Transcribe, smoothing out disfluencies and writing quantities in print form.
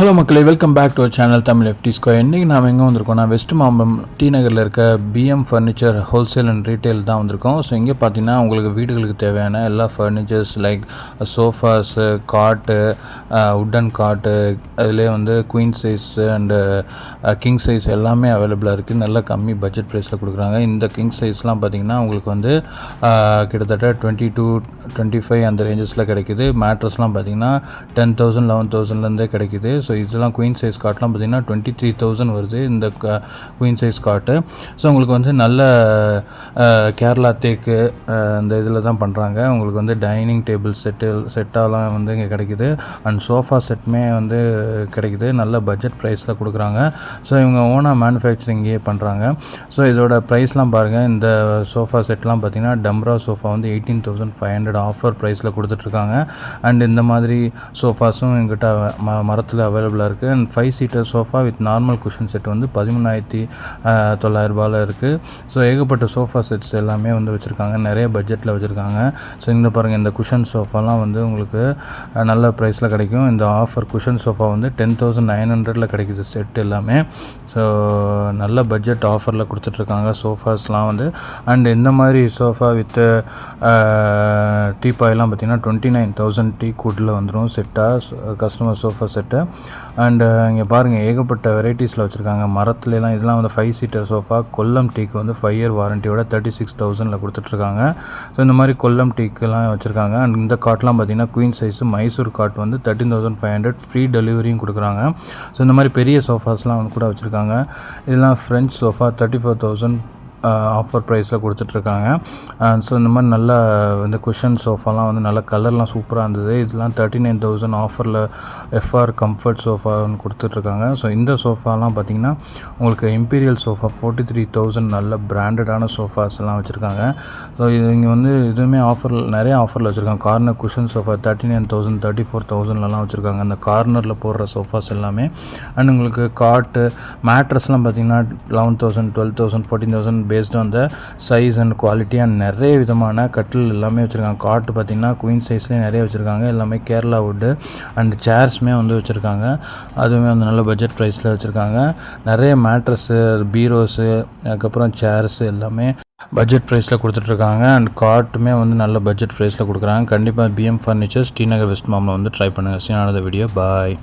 Hello மக்களே, welcome back to our channel Tamil FT square. இன்றைக்கி நாம் எங்கே வந்திருக்கோம்னா வெஸ்ட் மாம்பலம் டி நகரில் இருக்க PM furniture wholesale and retail தான் வந்திருக்கோம். ஸோ இங்கே பார்த்தீங்கன்னா உங்களுக்கு வீடுகளுக்கு தேவையான எல்லா furnitures like sofas, cot, wooden cot, அதிலே வந்து queen size and king size எல்லாமே அவைலபிளாக இருக்குது. நல்ல கம்மி பட்ஜெட் ப்ரைஸில் கொடுக்குறாங்க. இந்த கிங் சைஸ்லாம் பார்த்திங்கன்னா உங்களுக்கு வந்து கிட்டத்தட்ட 22-25 அந்த ரேஞ்சஸில் கிடைக்கிது. மேட்ரஸ்லாம் பார்த்திங்கன்னா 10,000 11,000லேருந்தே கிடைக்கிது. ஸோ இதெல்லாம் குயின் சைஸ் காட்லாம் பார்த்திங்கன்னா 23,000 வருது இந்த குயின் சைஸ் காட்டு. ஸோ உங்களுக்கு வந்து நல்ல கேரளா தேக்கு அந்த இதில் தான் பண்ணுறாங்க. உங்களுக்கு வந்து டைனிங் டேபிள் செட்டாலாம் வந்து இங்கே கிடைக்கிது. அண்ட் சோஃபா செட்டுமே வந்து கிடைக்கிது. நல்ல பட்ஜெட் ப்ரைஸில் கொடுக்குறாங்க. ஸோ இவங்க ஓனாக மேனுஃபேக்சரிங்கே பண்ணுறாங்க. ஸோ இதோட ப்ரைஸ்லாம் பாருங்கள். இந்த சோஃபா செட்லாம் பார்த்திங்கன்னா டம்ரா சோஃபா வந்து 18,500 ஆஃபர் ப்ரைஸில் கொடுத்துட்ருக்காங்க. அண்ட் இந்த மாதிரி சோஃபாஸும் எங்கிட்ட மரத்தில் அவைலபிளாக இருக்குது. And 5 seater sofa with normal cushion set வந்து 13,900 இருக்குது. ஸோ ஏகப்பட்ட சோஃபா செட்ஸ் எல்லாமே வந்து வச்சுருக்காங்க. நிறைய பட்ஜெட்டில் வச்சுருக்காங்க. ஸோ இந்த பாருங்கள், இந்த குஷன் சோஃபாலாம் வந்து உங்களுக்கு நல்ல ப்ரைஸில் கிடைக்கும். இந்த ஆஃபர் குஷன் சோஃபா வந்து 10,900 கிடைக்குது செட் எல்லாமே. ஸோ நல்ல பட்ஜெட் ஆஃபரில் கொடுத்துட்ருக்காங்க சோஃபாஸ்லாம் வந்து. அண்ட் இந்த மாதிரி சோஃபா வித் டீபாயெலாம் பார்த்திங்கன்னா 29,000 டீ கூட்டில் வந்துடும் செட்டாக கஸ்டமர் சோஃபா செட்டு. அண்டு இங்கே பாருங்கள், ஏகப்பட்ட வெரைட்டிஸில் வச்சுருக்காங்க. மரத்துலலாம் இதெல்லாம் வந்து 5 சீட்டர் சோஃபா கொல்லம் டீக்கு வந்து 5 இயர் வாரண்டியோட 36,000 கொடுத்துட்ருக்காங்க. ஸோ இந்த மாதிரி கொல்லம் டீக்கெலாம் வச்சுருக்காங்க. அண்ட் இந்த காட்லாம் பார்த்திங்கன்னா குயின் சைஸு மைசூர் காட் வந்து 13,500 ஃப்ரீ டெலிவரியும் கொடுக்குறாங்க. ஸோ இந்த மாதிரி பெரிய சோஃபாஸ்லாம் வந்து கூட வச்சுருக்காங்க. இதெல்லாம் ஃப்ரெஞ்ச் சோஃபா 34,000 ஆஃபர் ப்ரைஸில் கொடுத்துட்ருக்காங்க. ஸோ இந்த மாதிரி நல்ல இந்த குஷன் சோஃபாலாம் வந்து நல்ல கலர்லாம் சூப்பராக இருந்தது. இதெல்லாம் 39,000 ஆஃபரில் எஃப்ஆர் கம்ஃபர்ட் சோஃபான்னு கொடுத்துட்ருக்காங்க. ஸோ இந்த சோஃபாலாம் பார்த்திங்கன்னா உங்களுக்கு இம்பீரியல் சோஃபா 43,000 நல்ல பிராண்டடான சோஃபாஸ்லாம் வச்சுருக்காங்க. ஸோ இது இங்கே வந்து இதுவுமே நிறைய ஆஃபரில் வச்சுருக்காங்க. கார்னர் குஷன் சோஃபா 39,000 34,000லலாம் வச்சுருக்காங்க. அந்த கார்னரில் போடுற சோஃபாஸ் எல்லாமே. அண்ட் உங்களுக்கு காட்டு மேட்ரஸ்லாம் பார்த்திங்கன்னா 11,000 12,000 14,000 based on the size and quality. And நிறைய விதமான கட்டில் எல்லாமே வச்சுருக்காங்க. காட்டு பார்த்திங்கன்னா குயின் சைஸ்லேயே நிறைய வச்சுருக்காங்க. எல்லாமே கேரளா வுட்டு. அண்ட் சேர்ஸுமே வந்து வச்சுருக்காங்க. அதுவுமே வந்து நல்ல பட்ஜெட் ப்ரைஸில் வச்சுருக்காங்க. நிறைய மேட்ரஸ்ஸு, பீரோஸு, அதுக்கப்புறம் சேர்ஸு எல்லாமே பட்ஜெட் ப்ரைஸில் கொடுத்துட்ருக்காங்க. அண்ட் காட்டுமே வந்து நல்ல பட்ஜெட் ப்ரைஸில் கொடுக்குறாங்க. கண்டிப்பாக பிஎம் ஃபர்னிச்சர்ஸ் டி நகர் வெஸ்ட் மாம்பலம் வந்து ட்ரை பண்ணுங்கள். சீனானது வீடியோ. பாய்.